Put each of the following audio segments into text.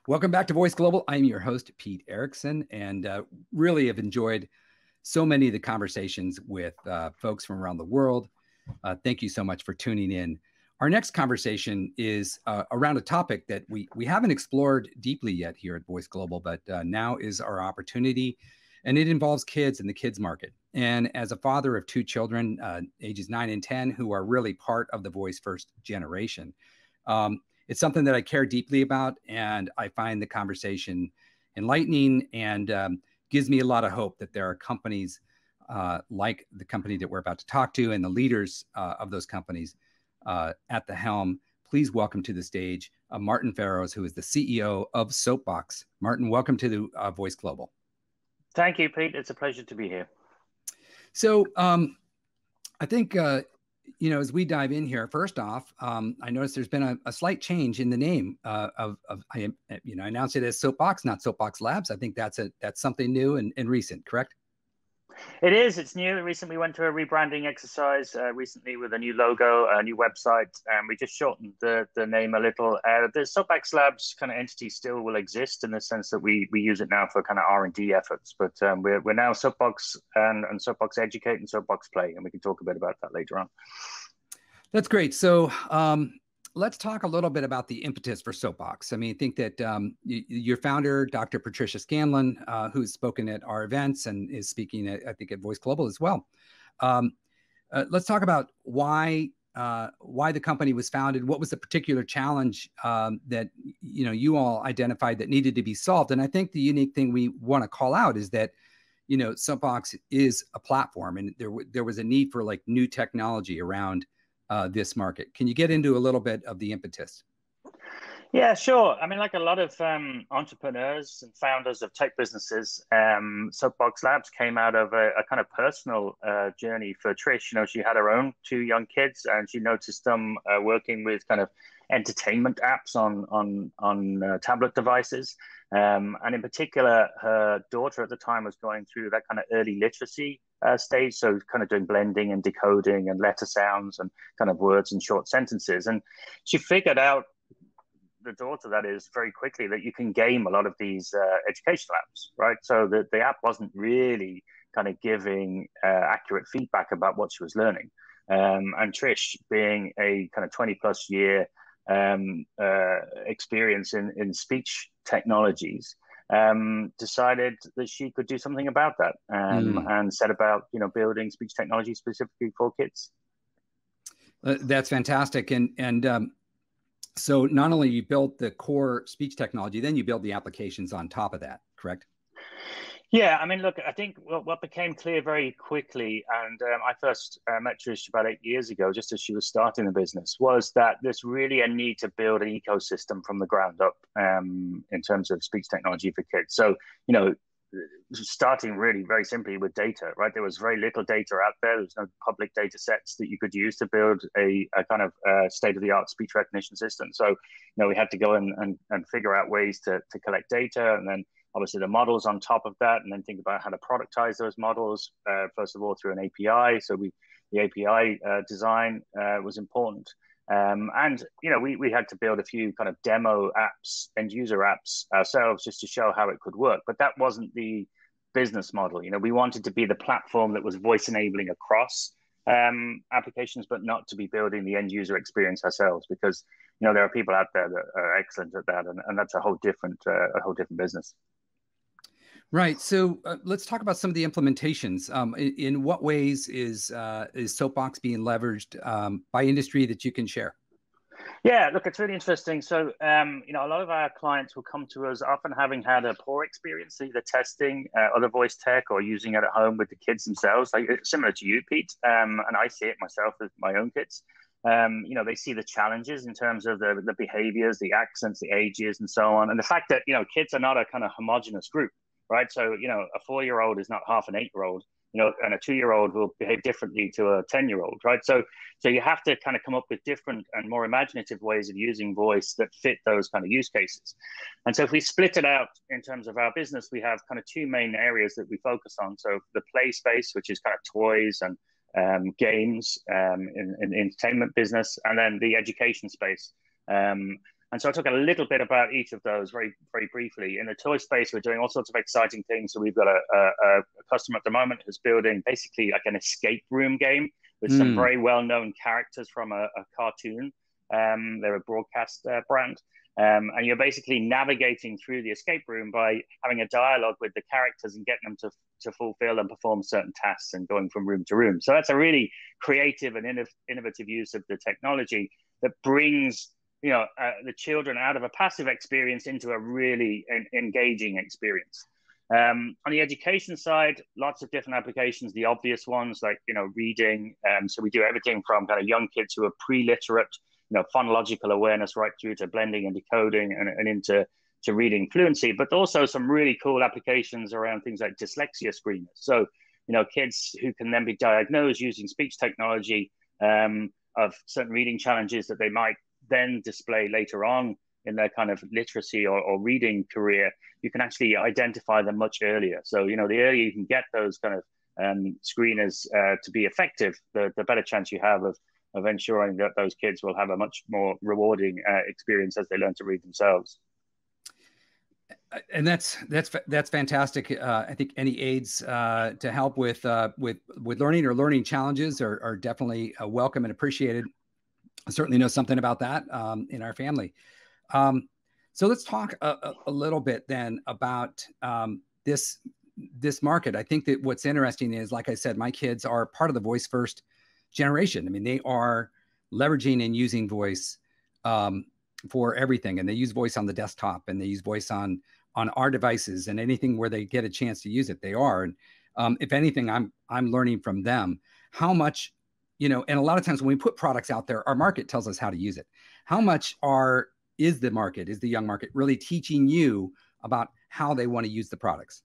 Welcome back to Voice Global. I'm your host, Pete Erickson, and really have enjoyed so many of the conversations with folks from around the world. Thank you so much for tuning in. Our next conversation is around a topic that we haven't explored deeply yet here at Voice Global, but now is our opportunity, and it involves kids in the kids market. And as a father of two children, ages 9 and 10, who are really part of the Voice First generation, it's something that I care deeply about, and I find the conversation enlightening and gives me a lot of hope that there are companies like the company that we're about to talk to and the leaders of those companies at the helm. Please welcome to the stage Martyn Farrows, who is the CEO of Soapbox. Martyn, welcome to the Voice Global. Thank you, Pete. It's a pleasure to be here. So I think as we dive in here, first off, I noticed there's been a slight change in the name I announced it as Soapbox, not Soapbox Labs. I think that's something new and recent, correct? It is. It's new. Recently, we went to a rebranding exercise recently with a new logo, a new website, and we just shortened the name a little. The Soapbox Labs kind of entity still will exist in the sense that we use it now for kind of R&D efforts, but we're now Soapbox and Soapbox Educate and Soapbox Play, and we can talk a bit about that later on. That's great. So let's talk a little bit about the impetus for Soapbox. I mean, I think that your founder, Dr. Patricia Scanlon, who's spoken at our events and is speaking I think at Voice Global as well. Let's talk about why the company was founded. What was the particular challenge that you all identified that needed to be solved? And I think the unique thing we want to call out is that Soapbox is a platform, and there was a need for like new technology around this market. Can you get into a little bit of the impetus? Yeah, sure. I mean, like a lot of entrepreneurs and founders of tech businesses, Soapbox Labs came out of a kind of personal journey for Trish. She had her own 2 young kids, and she noticed them working with kind of entertainment apps on tablet devices. And in particular, her daughter at the time was going through that kind of early literacy stage. So kind of doing blending and decoding and letter sounds and kind of words and short sentences. And she figured out, the daughter that is, very quickly, that you can game a lot of these educational apps, right? So the app wasn't really kind of giving accurate feedback about what she was learning. And Trish, being a kind of 20 plus year experience in speech technologies, decided that she could do something about that, and set about building speech technology specifically for kids. That's fantastic. And so not only you built the core speech technology, then you build the applications on top of that, correct? Yeah, I mean, look, I think what became clear very quickly, and I first met Trish about 8 years ago, just as she was starting the business, was that there's really a need to build an ecosystem from the ground up in terms of speech technology for kids. So, starting really very simply with data, right? There was very little data out there. There was no public data sets that you could use to build a kind of state-of-the-art speech recognition system. So, we had to go and figure out ways to collect data, and then obviously the models on top of that, and then think about how to productize those models, first of all, through an API. So the API design was important. And we had to build a few kind of demo apps, end user apps ourselves, just to show how it could work. But that wasn't the business model. We wanted to be the platform that was voice enabling across applications, but not to be building the end user experience ourselves, because there are people out there that are excellent at that, and that's a whole different business. Right. So let's talk about some of the implementations. In what ways is Soapbox being leveraged by industry that you can share? Yeah, look, it's really interesting. So, a lot of our clients will come to us often having had a poor experience, either testing other voice tech or using it at home with the kids themselves, like similar to you, Pete. And I see it myself with my own kids. They see the challenges in terms of the behaviors, the accents, the ages, and so on. And the fact that, kids are not a kind of homogenous group, right? So, a 4-year-old is not half an 8-year-old, and a 2-year-old will behave differently to a 10-year-old, right? So you have to kind of come up with different and more imaginative ways of using voice that fit those kind of use cases. And so if we split it out in terms of our business, we have kind of 2 main areas that we focus on. So the play space, which is kind of toys and games in the entertainment business, and then the education space. And so I'll talk a little bit about each of those very, very briefly. In the toy space, we're doing all sorts of exciting things. So we've got a customer at the moment who's building basically like an escape room game with some very well-known characters from a cartoon. They're a broadcast brand. And you're basically navigating through the escape room by having a dialogue with the characters and getting them to fulfill and perform certain tasks and going from room to room. So that's a really creative and innovative use of the technology that brings the children out of a passive experience into a really engaging experience. On the education side, lots of different applications. The obvious ones like reading. So we do everything from kind of young kids who are pre-literate, phonological awareness, right through to blending and decoding and into reading fluency, but also some really cool applications around things like dyslexia screeners. So, kids who can then be diagnosed using speech technology of certain reading challenges that they might then display later on in their kind of literacy or reading career. You can actually identify them much earlier. So, the earlier you can get those kind of screeners to be effective, the better chance you have of ensuring that those kids will have a much more rewarding experience as they learn to read themselves. And that's fantastic. I think any aids to help with learning or learning challenges are definitely welcome and appreciated. I certainly know something about that in our family. So let's talk a little bit then about this market. I think that what's interesting is, like I said, my kids are part of the voice first generation. I mean, they are leveraging and using voice for everything, and they use voice on the desktop, and they use voice on our devices, and anything where they get a chance to use it, they are. And if anything, I'm learning from them how much, and a lot of times when we put products out there, our market tells us how to use it. How much is the young market really teaching you about how they want to use the products?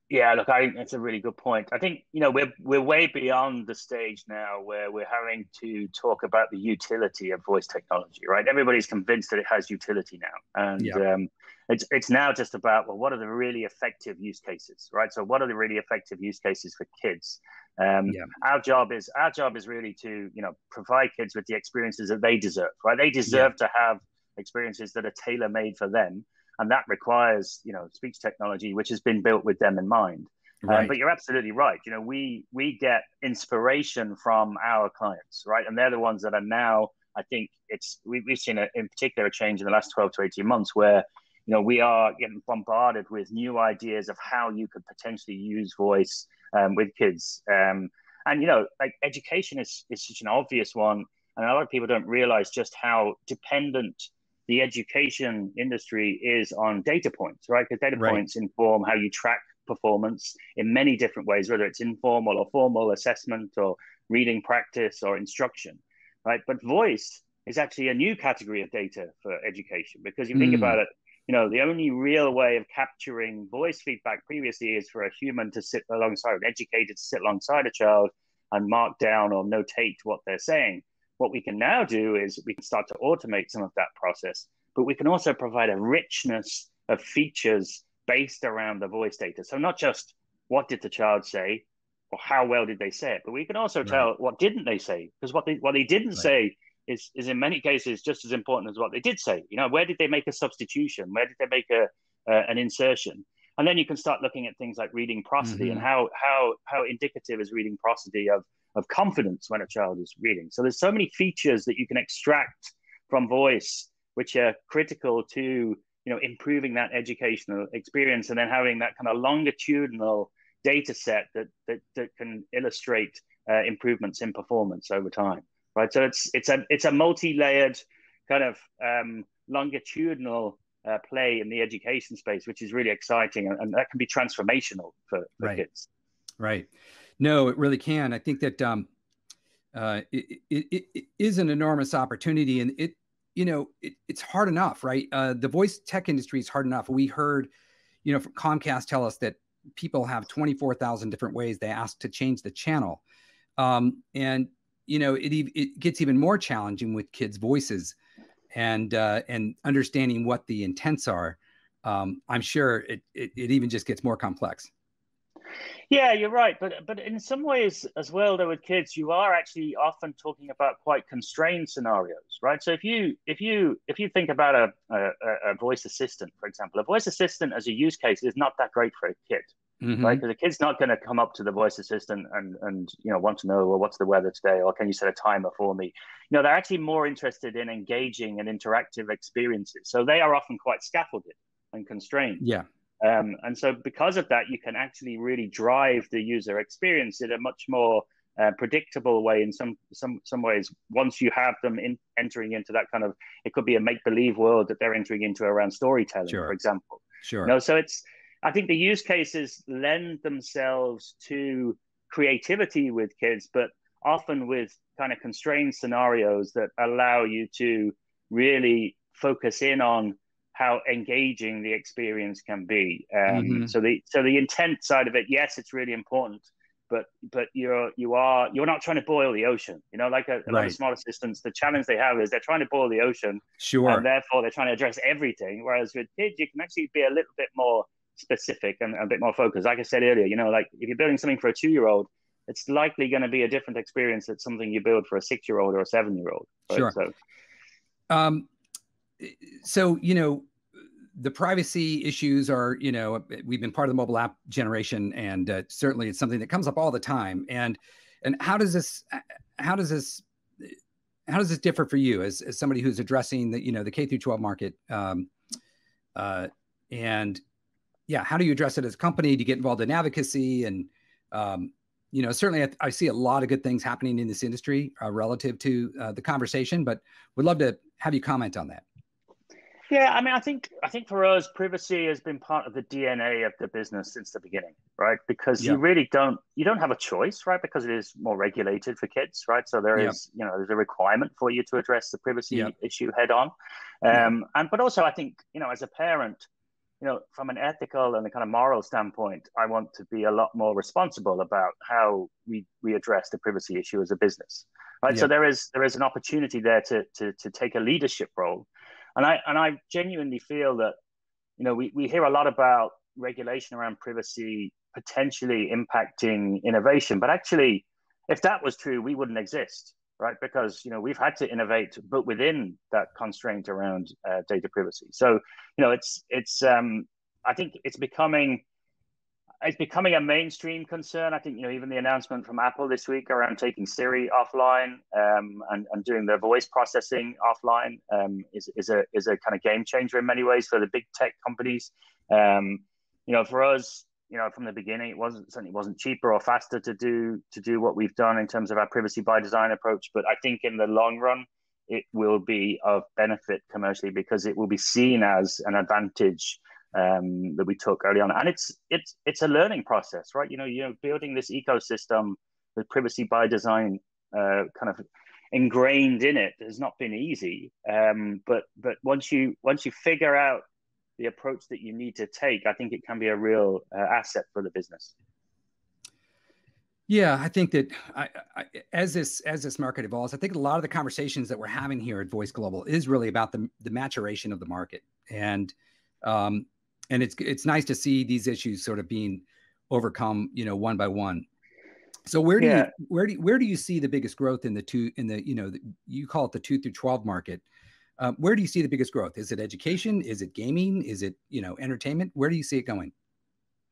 Yeah, look, I think that's a really good point. I think, we're way beyond the stage now where we're having to talk about the utility of voice technology, right? Everybody's convinced that it has utility now. And it's now just about, well, what are the really effective use cases, right? So what are the really effective use cases for kids? Our job is really to, provide kids with the experiences that they deserve, right? They deserve to have experiences that are tailor-made for them. And that requires, speech technology, which has been built with them in mind. Right. But you're absolutely right. We get inspiration from our clients, right? And they're the ones that are now, I think we've seen in particular a change in the last 12 to 18 months where, we are getting bombarded with new ideas of how you could potentially use voice with kids. Like education is such an obvious one. And a lot of people don't realize just how dependent the education industry is on data points, right? Because data points inform how you track performance in many different ways, whether it's informal or formal assessment or reading practice or instruction, right? But voice is actually a new category of data for education, because you think about it, the only real way of capturing voice feedback previously is for a human to sit alongside, an educator to sit alongside a child and mark down or notate what they're saying. What we can now do is we can start to automate some of that process, but we can also provide a richness of features based around the voice data. So not just what did the child say or how well did they say it, but we can also tell what didn't they say, because what they didn't say is in many cases just as important as what they did say. Where did they make a substitution? Where did they make an insertion? And then you can start looking at things like reading prosody and how indicative is reading prosody of confidence when a child is reading. So there's so many features that you can extract from voice, which are critical to, improving that educational experience, and then having that kind of longitudinal data set that can illustrate improvements in performance over time, right? So it's a multi-layered kind of longitudinal play in the education space, which is really exciting, and that can be transformational for kids. Right. No, it really can. I think that it is an enormous opportunity, and it's hard enough, right? The voice tech industry is hard enough. We heard, from Comcast tell us that people have 24,000 different ways they ask to change the channel, and it gets even more challenging with kids' voices, and understanding what the intents are. I'm sure it even just gets more complex. Yeah, you're right. But in some ways as well, though, with kids, you are actually often talking about quite constrained scenarios, right? So if you think about a voice assistant, for example, a voice assistant as a use case is not that great for a kid, right? Mm-hmm. Because the kid's not going to come up to the voice assistant and want to know, well, what's the weather today, or can you set a timer for me? They're actually more interested in engaging and interactive experiences. So they are often quite scaffolded and constrained. Yeah. And so because of that, you can actually really drive the user experience in a much more predictable way in some ways. Once you have them entering into that kind of, it could be a make-believe world that they're entering into around storytelling, for Sure. example. Sure. So I think the use cases lend themselves to creativity with kids, but often with kind of constrained scenarios that allow you to really focus in on how engaging the experience can be. Mm-hmm. So the intent side of it, yes, it's really important, but you're not trying to boil the ocean. Like a lot of Right. smart assistants, the challenge they have is they're trying to boil the ocean, Sure. and therefore they're trying to address everything. Whereas with kids, you can actually be a little bit more specific and a bit more focused. Like I said earlier, like if you're building something for a 2-year-old, it's likely going to be a different experience than something you build for a 6-year-old or a 7-year-old. Right? Sure. So, the privacy issues are, we've been part of the mobile app generation, and certainly it's something that comes up all the time. And how does this differ for you as somebody who's addressing the K through 12 market? And yeah, how do you address it as a company? Do you get involved in advocacy? And certainly I see a lot of good things happening in this industry relative to the conversation, but would love to have you comment on that. Yeah, I mean, I think for us, privacy has been part of the DNA of the business since the beginning, right? Because you really don't have a choice, right? Because it is more regulated for kids, right? So there is, there's a requirement for you to address the privacy issue head on. But also I think, as a parent, from an ethical and a kind of moral standpoint, I want to be a lot more responsible about how we address the privacy issue as a business, right? So there is an opportunity there to take a leadership role. And I genuinely feel that, we hear a lot about regulation around privacy potentially impacting innovation. But actually, if that was true, we wouldn't exist, right? Because, we've had to innovate, but within that constraint around data privacy. So, I think it's becoming a mainstream concern. I think, even the announcement from Apple this week around taking Siri offline and doing their voice processing offline is a kind of game changer in many ways for the big tech companies. For us, from the beginning, it certainly wasn't cheaper or faster to do what we've done in terms of our privacy by design approach. But I think in the long run, it will be of benefit commercially because it will be seen as an advantage that we took early on. And it's a learning process, right? Building this ecosystem with privacy by design kind of ingrained in it has not been easy. But once you figure out the approach that you need to take, I think it can be a real asset for the business. Yeah, I think that as this market evolves, I think a lot of the conversations that we're having here at Voice Global is really about the maturation of the market, and it's nice to see these issues sort of being overcome, one by one. So where do you see the biggest growth in you call it the 2 through 12 market? Where do you see the biggest growth? Is it education? Is it gaming? Is it entertainment? Where do you see it going?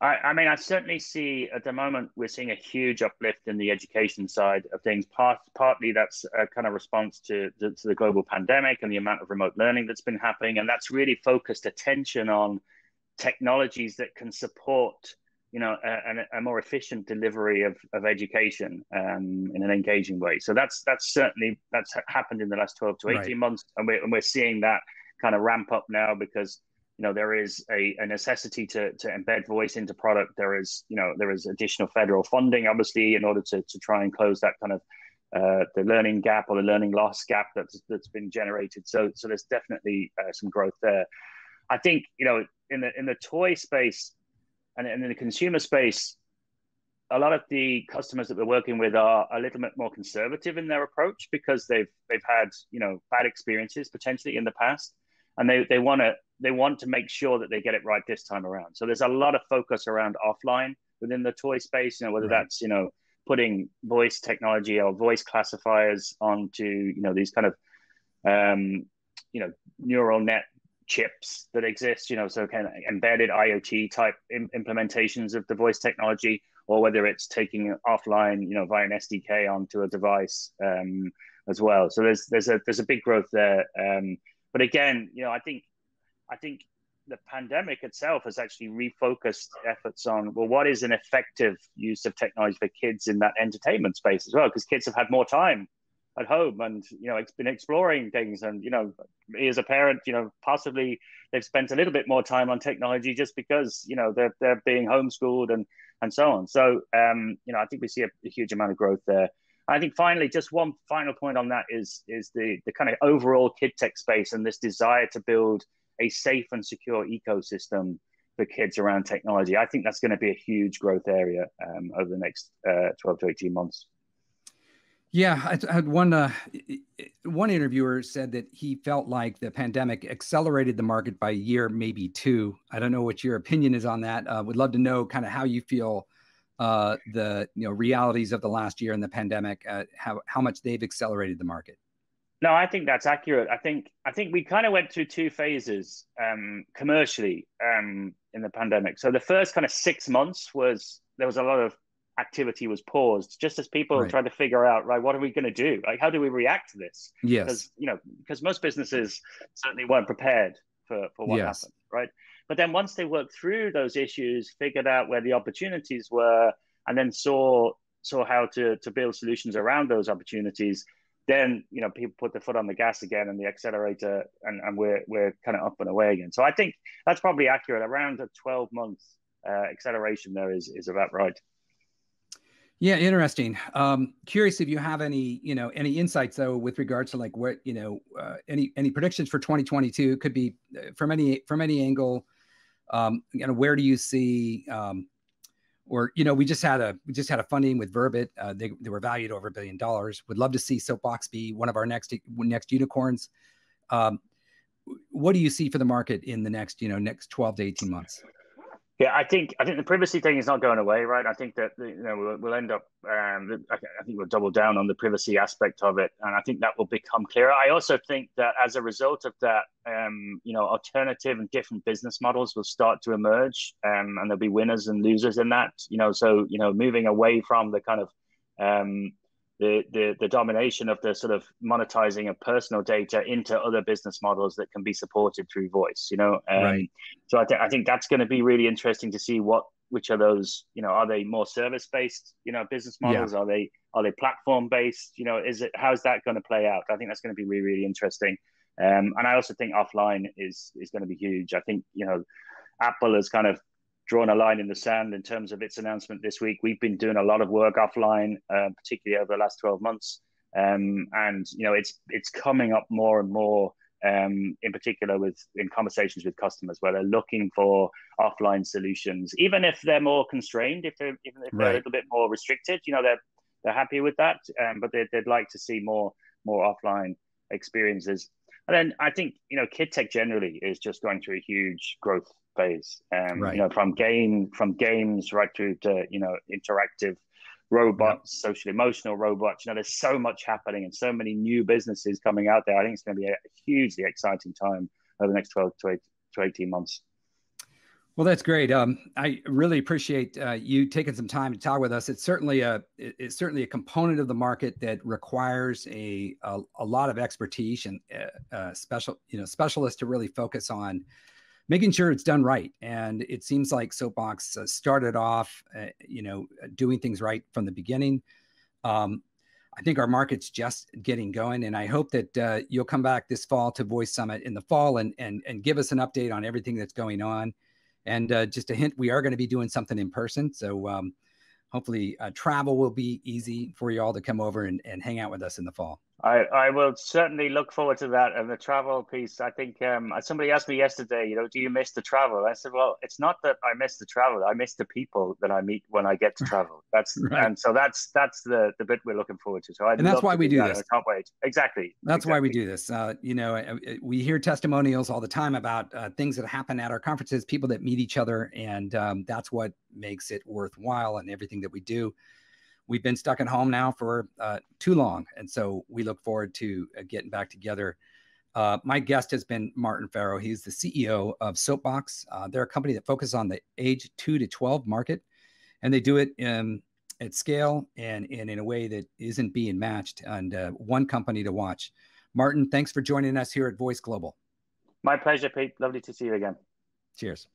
I mean, I certainly see at the moment we're seeing a huge uplift in the education side of things. Partly that's a kind of response to the global pandemic and the amount of remote learning that's been happening, and that's really focused attention on technologies that can support, a more efficient delivery of education in an engaging way. So that's happened in the last 12 to 18 months, and we're seeing that kind of ramp up now because there is a necessity to embed voice into product. There is additional federal funding, obviously, in order to try and close that kind of the learning gap or the learning loss gap that's been generated. So there's definitely some growth there. I think in the toy space and in the consumer space, a lot of the customers that we're working with are a little bit more conservative in their approach because they've had bad experiences potentially in the past, and they want to make sure that they get it right this time around. So there's a lot of focus around offline within the toy space, whether Right. that's, putting voice technology or voice classifiers onto, these kind of, neural net chips that exist, so kind of embedded IoT type implementations of the voice technology, or whether it's taking it offline, via an SDK onto a device as well. So there's a big growth there. But again, I think the pandemic itself has actually refocused efforts on, well, what is an effective use of technology for kids in that entertainment space as well? Because kids have had more time at home and, it's been exploring things. And, me as a parent, possibly they've spent a little bit more time on technology just because, they're being homeschooled and so on. So, I think we see a huge amount of growth there. I think finally, just one final point on that is the kind of overall kid tech space and this desire to build a safe and secure ecosystem for kids around technology. I think that's going to be a huge growth area over the next 12 to 18 months. Yeah, I had one interviewer said that he felt like the pandemic accelerated the market by a year, maybe two. I don't know what your opinion is on that. Would love to know kind of how you feel the realities of the last year and the pandemic, how much they've accelerated the market. No, I think that's accurate. I think we kind of went through two phases commercially in the pandemic. So the first kind of 6 months there was a lot of activity was paused, just as people tried to figure out, right, what are we going to do? Like, how do we react to this? Yes. Because most businesses certainly weren't prepared for what happened, right? But then once they worked through those issues, figured out where the opportunities were, and then saw how to build solutions around those opportunities, then people put their foot on the gas again and the accelerator, and we're kind of up and away again. So I think that's probably accurate. Around a 12-month acceleration there is about right. Yeah, interesting. Curious if you have any insights though with regards to like what any predictions for 2022. Could be from any angle. Where do you see? Or we just had a funding with Verbit. They were valued over $1 billion. Would love to see Soapbox be one of our next unicorns. What do you see for the market in the next 12 to 18 months? Yeah, I think the privacy thing is not going away, right? I think that we'll end up. I think we'll double down on the privacy aspect of it, and I think that will become clearer. I also think that as a result of that, alternative and different business models will start to emerge, and there'll be winners and losers in that. So moving away from the kind of the domination of the sort of monetizing of personal data into other business models that can be supported through voice, Right. So I think that's going to be really interesting to see which of those, are they more service-based, business models? Yeah. Are they platform-based? How's that going to play out? I think that's going to be really, really interesting. And I also think offline is going to be huge. I think, Apple has kind of drawn a line in the sand in terms of its announcement this week. We've been doing a lot of work offline, particularly over the last 12 months. And, it's coming up more and more, in particular in conversations with customers where they're looking for offline solutions, even if they're more constrained, even if they're a little bit more restricted, they're happy with that. But they'd like to see more offline experiences. And then I think, kid tech generally is just going through a huge growth phase, from games right through to, interactive robots, social emotional robots. There's so much happening and so many new businesses coming out there. I think it's going to be a hugely exciting time over the next 12 to 18 months. Well, that's great. I really appreciate you taking some time to talk with us. It's certainly a component of the market that requires a lot of expertise and specialists to really focus on making sure it's done right. And it seems like Soapbox started off, doing things right from the beginning. I think our market's just getting going, and I hope that you'll come back this fall to Voice Summit in the fall and give us an update on everything that's going on. And just a hint, we are going to be doing something in person. So hopefully travel will be easy for you all to come over and hang out with us in the fall. I will certainly look forward to that. And the travel piece, I think somebody asked me yesterday, do you miss the travel? I said, well, it's not that I miss the travel. I miss the people that I meet when I get to travel. That's right. And so that's the bit we're looking forward to. So and that's why we do this. I can't wait. Exactly. That's why we do this. We hear testimonials all the time about things that happen at our conferences, people that meet each other. And that's what makes it worthwhile and everything that we do. We've been stuck at home now for too long. And so we look forward to getting back together. My guest has been Martyn Farrows. He's the CEO of Soapbox. They're a company that focuses on the age 2 to 12 market, and they do it at scale and in a way that isn't being matched, and one company to watch. Martyn, thanks for joining us here at Voice Global. My pleasure, Pete. Lovely to see you again. Cheers.